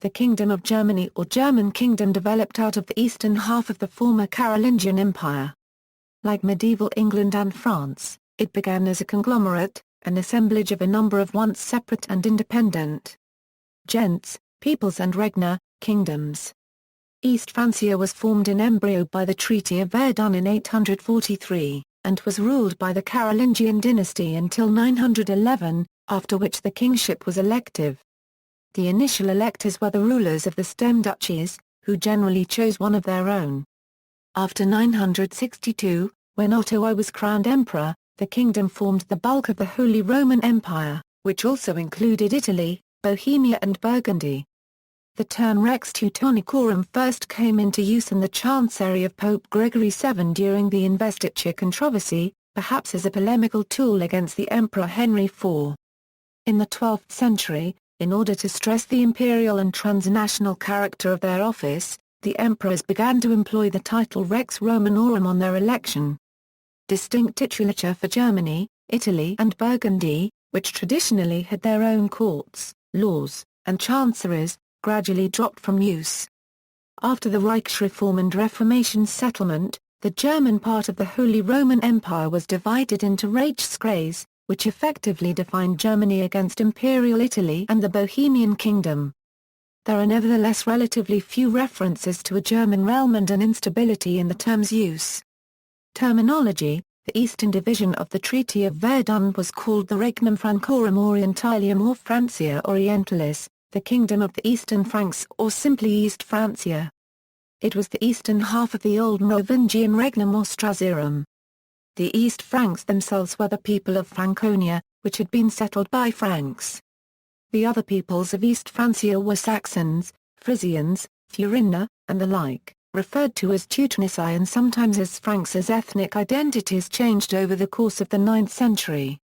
the Kingdom of Germany or German Kingdom developed out of the eastern half of the former Carolingian Empire. Like medieval England and France, it began as a conglomerate, an assemblage of a number of once separate and independent gentes, peoples and regna, kingdoms. East Francia was formed in embryo by the Treaty of Verdun in 843, and was ruled by the Carolingian dynasty until 911, after which the kingship was elective. The initial electors were the rulers of the stem duchies, who generally chose one of their own. After 962, when Otto I was crowned emperor, the kingdom formed the bulk of the Holy Roman Empire, which also included Italy, Bohemia and Burgundy. The term Rex Teutonicum first came into use in the chancery of Pope Gregory VII during the Investiture Controversy, perhaps as a polemical tool against the Emperor Henry IV. In the 12th century, in order to stress the imperial and transnational character of their office, the emperors began to employ the title Rex Romanorum on their election. Distinct titulature for Germany, Italy and Burgundy, which traditionally had their own courts, laws, and chanceries, gradually dropped from use. After the Reichsreform and Reformation settlement, the German part of the Holy Roman Empire was divided into Reichskreise, which effectively defined Germany against Imperial Italy and the Bohemian Kingdom. There are nevertheless relatively few references to a German realm and an instability in the term's use. Terminology: the eastern division of the Treaty of Verdun was called the Regnum Francorum Orientalium or Francia Orientalis, the Kingdom of the Eastern Franks or simply East Francia. It was the eastern half of the old Merovingian Regnum Austrasiarum. The East Franks themselves were the people of Franconia, which had been settled by Franks. The other peoples of East Francia were Saxons, Frisians, Thuringia, and the like, referred to as Teutonici and sometimes as Franks as ethnic identities changed over the course of the 9th century.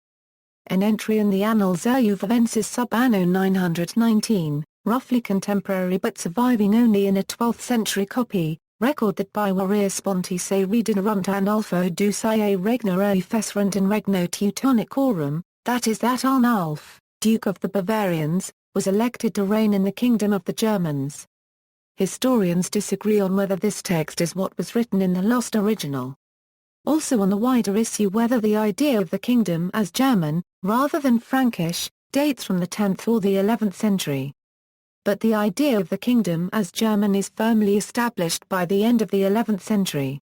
An entry in the Annals Erjuvavensis sub anno 919, roughly contemporary but surviving only in a 12th century copy, record that by Waria Sponti se rediderunt Arnulfo Ducae regna fessrunt in Regno Teutonicorum, that is that Arnulf, Duke of the Bavarians, was elected to reign in the kingdom of the Germans. Historians disagree on whether this text is what was written in the lost original. Also on the wider issue whether the idea of the kingdom as German, rather than Frankish, dates from the 10th or the 11th century. But the idea of the kingdom as German is firmly established by the end of the 11th century.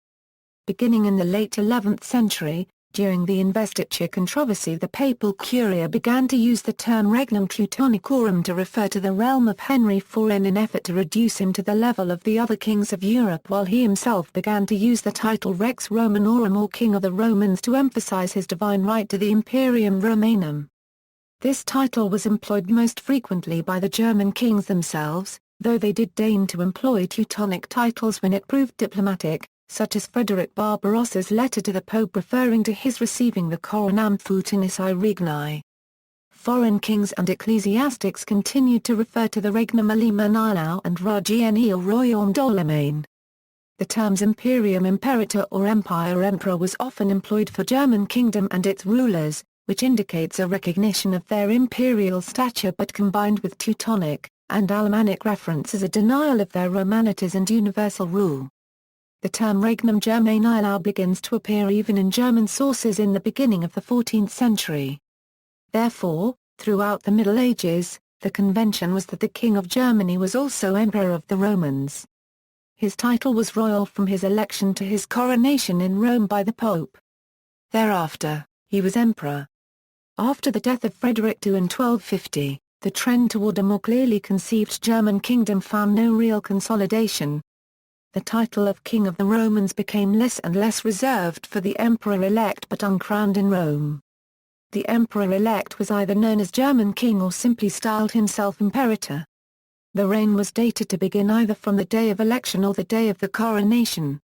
Beginning in the late 11th century, during the Investiture Controversy, the papal curia began to use the term Regnum Teutonicum to refer to the realm of Henry IV in an effort to reduce him to the level of the other kings of Europe, while he himself began to use the title Rex Romanorum or King of the Romans to emphasize his divine right to the Imperium Romanum. This title was employed most frequently by the German kings themselves, though they did deign to employ Teutonic titles when it proved diplomatic, such as Frederick Barbarossa's letter to the Pope referring to his receiving the Coronam Teutonici Regni. Foreign kings and ecclesiastics continued to refer to the Regnum Alemannilau and Regieni or Royaume d'Allemagne. The terms Imperium Imperator or Empire Emperor was often employed for German kingdom and its rulers, which indicates a recognition of their imperial stature but combined with Teutonic and Alemannic references a denial of their Romanities and universal rule. The term Regnum Germaniae begins to appear even in German sources in the beginning of the 14th century. Therefore, throughout the Middle Ages, the convention was that the King of Germany was also Emperor of the Romans. His title was royal from his election to his coronation in Rome by the Pope. Thereafter, he was Emperor. After the death of Frederick II in 1250, the trend toward a more clearly conceived German kingdom found no real consolidation. The title of King of the Romans became less and less reserved for the emperor-elect but uncrowned in Rome. The emperor-elect was either known as German king or simply styled himself imperator. The reign was dated to begin either from the day of election or the day of the coronation.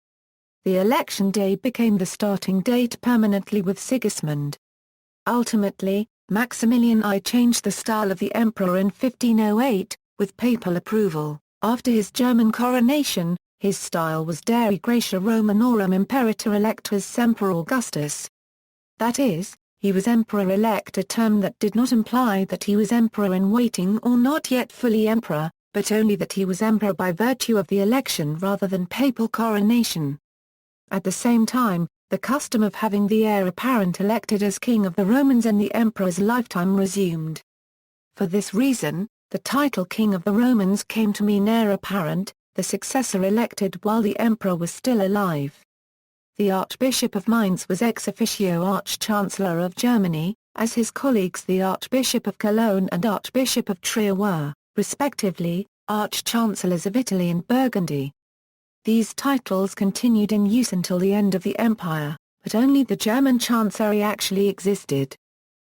The election day became the starting date permanently with Sigismund. Ultimately, Maximilian I changed the style of the emperor in 1508, with papal approval. After his German coronation, his style was Dei Gratia Romanorum Imperator Electus Semper Augustus. That is, he was emperor-elect, a term that did not imply that he was emperor in waiting or not yet fully emperor, but only that he was emperor by virtue of the election rather than papal coronation. At the same time, the custom of having the heir apparent elected as king of the Romans in the emperor's lifetime resumed. For this reason, the title King of the Romans came to mean heir apparent, the successor elected while the emperor was still alive. The Archbishop of Mainz was ex officio Arch-Chancellor of Germany, as his colleagues the Archbishop of Cologne and Archbishop of Trier were, respectively, Arch-Chancellors of Italy and Burgundy. These titles continued in use until the end of the empire, but only the German chancery actually existed.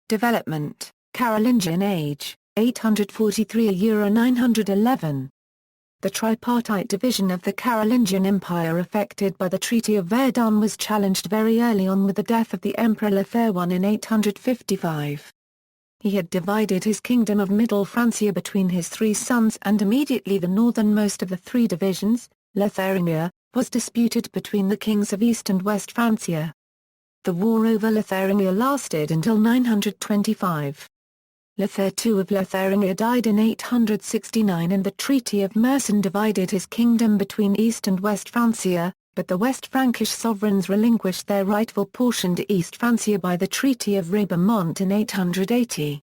Development, Carolingian Age, 843–911. The tripartite division of the Carolingian Empire effected by the Treaty of Verdun was challenged very early on with the death of the Emperor Lothair I in 855. He had divided his kingdom of Middle Francia between his three sons and immediately the northernmost of the three divisions, Lotharingia, was disputed between the kings of East and West Francia. The war over Lotharingia lasted until 925. Lothair II of Lotharingia died in 869 and the Treaty of Mersin divided his kingdom between East and West Francia, but the West Frankish sovereigns relinquished their rightful portion to East Francia by the Treaty of Ribemont in 880.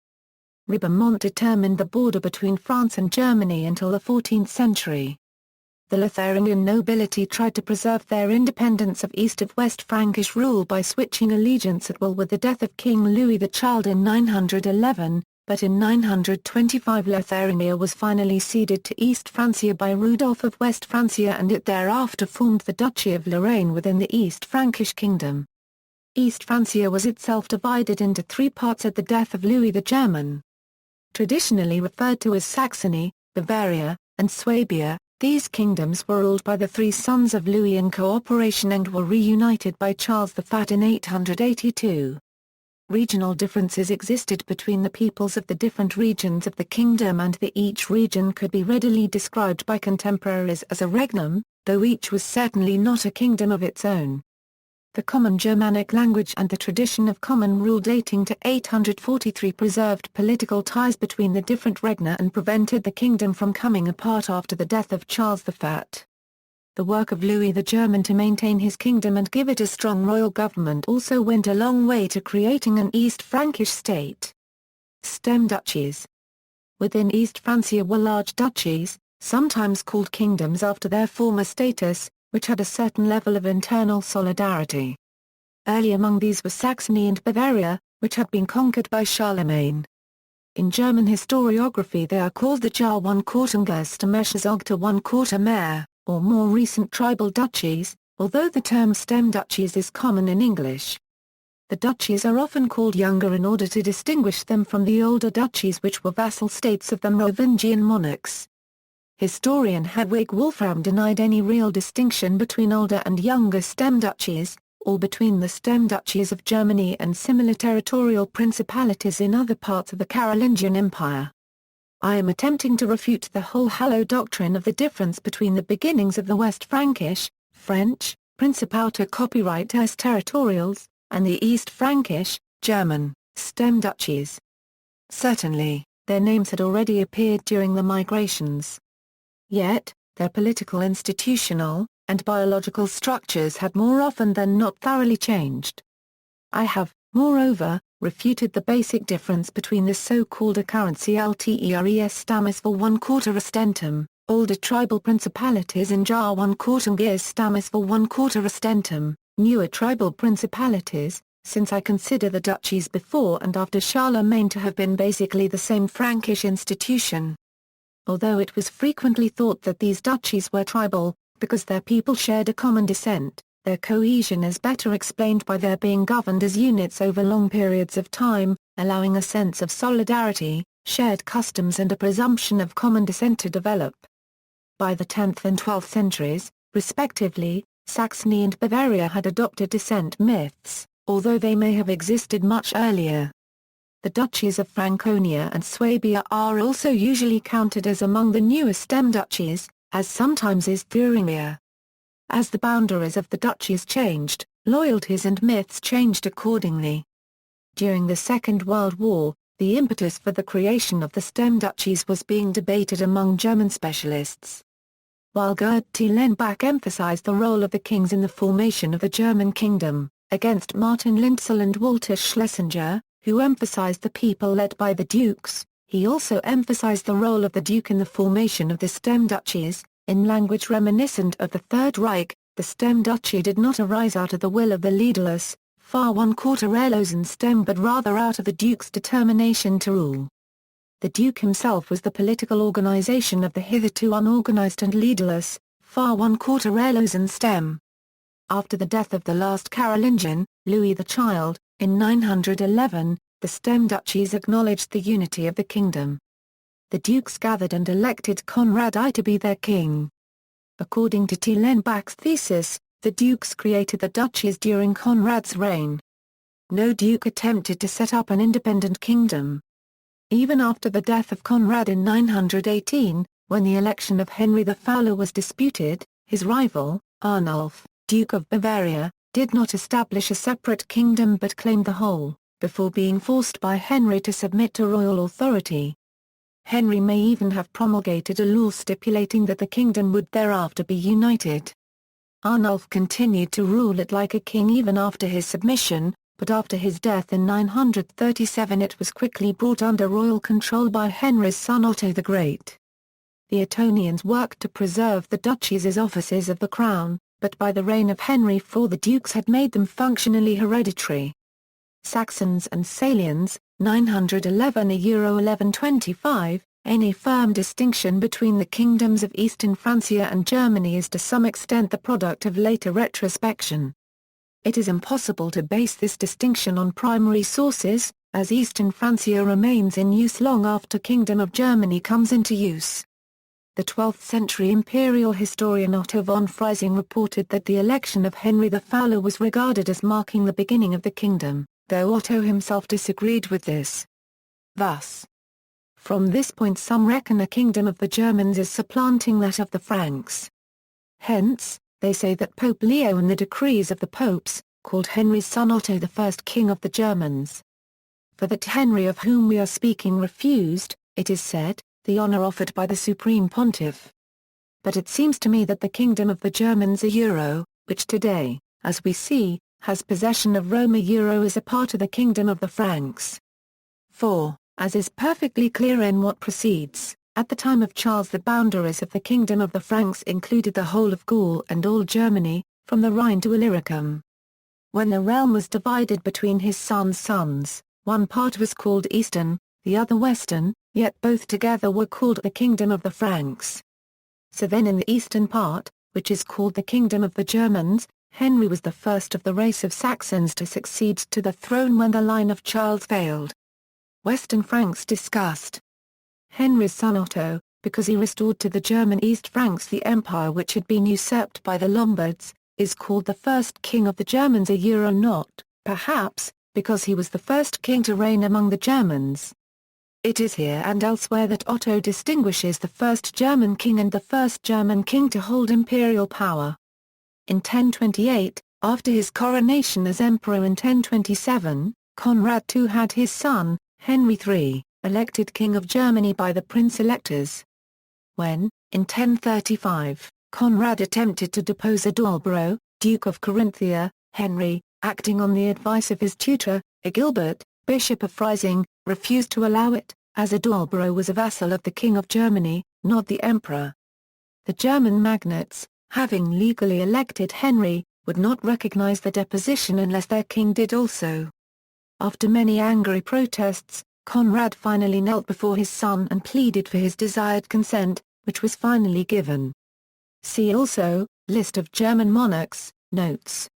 Ribemont determined the border between France and Germany until the 14th century. The Lotharingian nobility tried to preserve their independence of East of West Frankish rule by switching allegiance at will with the death of King Louis the Child in 911, but in 925 Lotharingia was finally ceded to East Francia by Rudolf of West Francia and it thereafter formed the Duchy of Lorraine within the East Frankish Kingdom. East Francia was itself divided into three parts at the death of Louis the German. Traditionally referred to as Saxony, Bavaria, and Swabia, these kingdoms were ruled by the three sons of Louis in cooperation and were reunited by Charles the Fat in 882. Regional differences existed between the peoples of the different regions of the kingdom and each region could be readily described by contemporaries as a regnum, though each was certainly not a kingdom of its own. The common Germanic language and the tradition of common rule dating to 843 preserved political ties between the different regna and prevented the kingdom from coming apart after the death of Charles the Fat. The work of Louis the German to maintain his kingdom and give it a strong royal government also went a long way to creating an East Frankish state. Stem duchies. Within East Francia were large duchies, sometimes called kingdoms after their former status, which had a certain level of internal solidarity. Early among these were Saxony and Bavaria, which had been conquered by Charlemagne. In German historiography they are called the Jar I Quartengerstämmerschaft I Mehr, or more recent tribal duchies, although the term stem duchies is common in English. The duchies are often called younger in order to distinguish them from the older duchies which were vassal states of the Merovingian monarchs. Historian Hedwig Wolfram denied any real distinction between older and younger stem duchies, or between the stem duchies of Germany and similar territorial principalities in other parts of the Carolingian Empire. I am attempting to refute the whole hollow doctrine of the difference between the beginnings of the West Frankish, French, Principauter Copyrightes Territoriales, and the East Frankish, German, stem duchies. Certainly, their names had already appeared during the migrations. Yet, their political institutional, and biological structures had more often than not thoroughly changed. I have, moreover, refuted the basic difference between the so-called occurrency Lteres stammis for 1/4 ostentum, older tribal principalities in Jar I Quartengears stammis for 1/4 ostentum, newer tribal principalities, since I consider the duchies before and after Charlemagne to have been basically the same Frankish institution. Although it was frequently thought that these duchies were tribal, because their people shared a common descent, their cohesion is better explained by their being governed as units over long periods of time, allowing a sense of solidarity, shared customs and a presumption of common descent to develop. By the 10th and 12th centuries, respectively, Saxony and Bavaria had adopted descent myths, although they may have existed much earlier. The duchies of Franconia and Swabia are also usually counted as among the newer stem duchies, as sometimes is Thuringia. As the boundaries of the duchies changed, loyalties and myths changed accordingly. During the Second World War, The impetus for the creation of the stem duchies was being debated among German specialists. While Gerd Thielen-Bach emphasized the role of the kings in the formation of the German kingdom, against Martin Lindzel and Walter Schlesinger, who emphasized the people led by the dukes, he also emphasized the role of the duke in the formation of the stem duchies. In language reminiscent of the Third Reich, the stem duchy did not arise out of the will of the leaderless, far one-quarter stem but rather out of the duke's determination to rule. The duke himself was the political organization of the hitherto unorganized and leaderless, far one-quarter stem. After the death of the last Carolingian, Louis the Child, in 911, the stem duchies acknowledged the unity of the kingdom. The dukes gathered and elected Conrad I to be their king. According to Thielen-Bach's thesis, the dukes created the duchies during Conrad's reign. No duke attempted to set up an independent kingdom. Even after the death of Conrad in 918, when the election of Henry the Fowler was disputed, his rival, Arnulf, Duke of Bavaria, did not establish a separate kingdom but claimed the whole, before being forced by Henry to submit to royal authority. Henry may even have promulgated a law stipulating that the kingdom would thereafter be united. Arnulf continued to rule it like a king even after his submission, but after his death in 937 it was quickly brought under royal control by Henry's son Otto the Great. The Ottonians worked to preserve the duchies as offices of the crown, but by the reign of Henry IV the dukes had made them functionally hereditary. Saxons and Salians, 911 Euro 1125, any firm distinction between the kingdoms of Eastern Francia and Germany is to some extent the product of later retrospection. It is impossible to base this distinction on primary sources, as Eastern Francia remains in use long after Kingdom of Germany comes into use. The 12th century imperial historian Otto von Freising reported that the election of Henry the Fowler was regarded as marking the beginning of the kingdom, though Otto himself disagreed with this. Thus, from this point some reckon a kingdom of the Germans is supplanting that of the Franks. Hence, they say that Pope Leo and the decrees of the popes, called Henry's son Otto the first king of the Germans. For that Henry of whom we are speaking refused, it is said, the honor offered by the Supreme Pontiff. But it seems to me that the kingdom of the Germans which today, as we see, has possession of Rome is a part of the kingdom of the Franks. For, as is perfectly clear in what precedes, at the time of Charles the boundaries of the kingdom of the Franks included the whole of Gaul and all Germany, from the Rhine to Illyricum. When the realm was divided between his sons, one part was called Eastern, the other Western, yet both together were called the kingdom of the Franks. So then in the eastern part, which is called the kingdom of the Germans, Henry was the first of the race of Saxons to succeed to the throne when the line of Charles failed. Western Franks discussed. Henry's son Otto, because he restored to the German East Franks the empire which had been usurped by the Lombards, is called the first king of the Germans not, perhaps, because he was the first king to reign among the Germans. It is here and elsewhere that Otto distinguishes the first German king and the first German king to hold imperial power. In 1028, after his coronation as emperor in 1027, Conrad II had his son, Henry III, elected king of Germany by the prince-electors. When, in 1035, Conrad attempted to depose Adalbero, Duke of Carinthia, Henry, acting on the advice of his tutor, Agilbert, Bishop of Freising, refused to allow it, as Adalbero was a vassal of the King of Germany, not the emperor. The German magnates, having legally elected Henry, would not recognize the deposition unless their king did also. After many angry protests, Conrad finally knelt before his son and pleaded for his desired consent, which was finally given. See also, List of German monarchs, notes.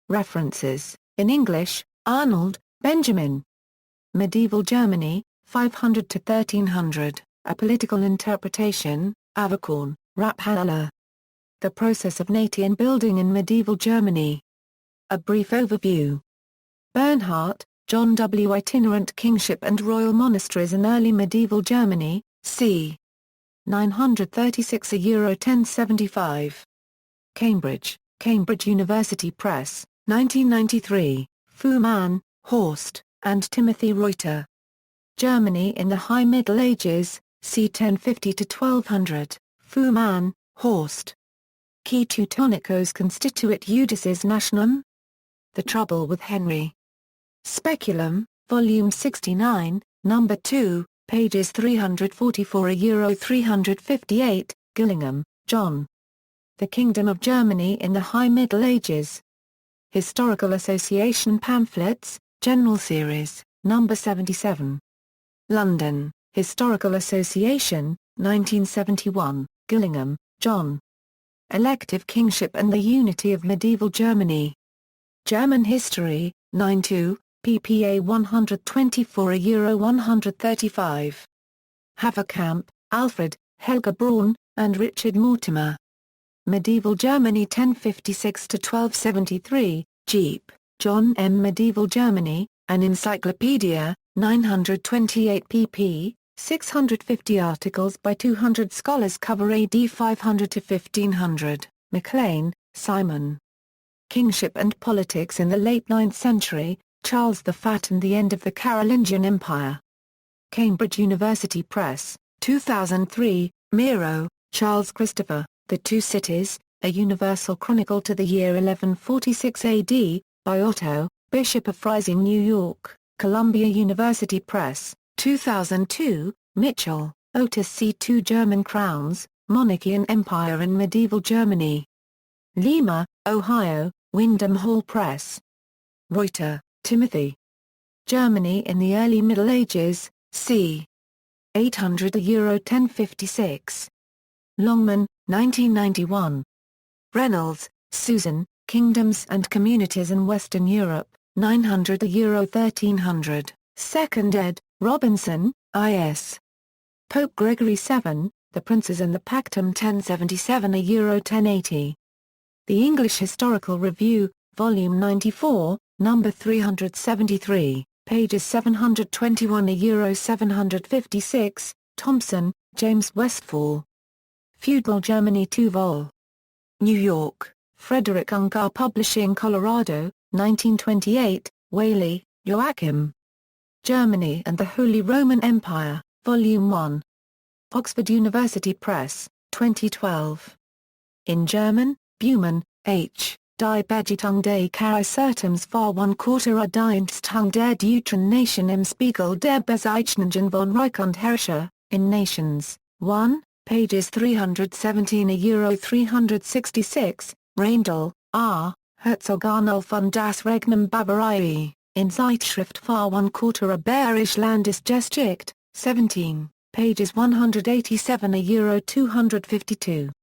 References, in English, Arnold, Benjamin. Medieval Germany, 500 to 1300, A Political Interpretation, Averkorn, Raphael. The Process of Nation Building in Medieval Germany. A Brief Overview. Bernhardt, John W. Itinerant Kingship and Royal Monasteries in Early Medieval Germany, c. 936 Euro 1075. Cambridge, Cambridge University Press, 1993, Fuhrmann, Horst, and Timothy Reuter. Germany in the High Middle Ages, c. 1050 to 1200, Fuhrmann, Horst. Qui Teutonicos constituit judices nationum? The Trouble with Henry. Speculum, Volume 69, No. 2, pages 344–358, Gillingham, John. The Kingdom of Germany in the High Middle Ages. Historical Association Pamphlets, General Series, No. 77. London, Historical Association, 1971, Gillingham, John. Elective Kingship and the Unity of Medieval Germany. German History, 9-2, ppA 124–135. Haverkamp, Alfred, Helga Braun, and Richard Mortimer. Medieval Germany 1056–1273, Jeep, John M. Medieval Germany, an Encyclopedia, 928 pp. 650 articles by 200 scholars cover AD 500–1500, MacLean, Simon. Kingship and Politics in the Late 9th Century, Charles the Fat and the End of the Carolingian Empire. Cambridge University Press, 2003, Miro, Charles Christopher, The Two Cities, A Universal Chronicle to the Year 1146 AD, by Otto, Bishop of Freising, New York, Columbia University Press, 2002, Mitchell, Otis C. Two German Crowns, Monarchy and Empire in Medieval Germany. Lima, Ohio, Wyndham Hall Press. Reuter, Timothy. Germany in the Early Middle Ages, c. 800 Euro 1056. Longman, 1991. Reynolds, Susan, Kingdoms and Communities in Western Europe, 900 Euro 1300, 2nd ed., Robinson, I.S. Pope Gregory VII, The Princes and the Pactum 1077 Euro 1080. The English Historical Review, Volume 94, No. 373, pages 721 Euro 756, Thompson, James Westfall. Feudal Germany 2 vol. New York, Frederick Ungar Publishing, Colorado, 1928, Whaley, Joachim. Germany and the Holy Roman Empire, Volume 1. Oxford University Press, 2012. In German, Buhmann, H., Die Begetung des Kaisertums vor 1/4 Dienstung der Deutschen Nation im Spiegel der Bezeichnungen von Reich und Herrscher, in Nations, 1, pages 317 Euro 366, Reindl, R., Herzog Arnulf von das Regnum Bavariae. In Zeitschrift für 1/4 Bayerische Landesgeschichte, 17, pages 187 Euro 252.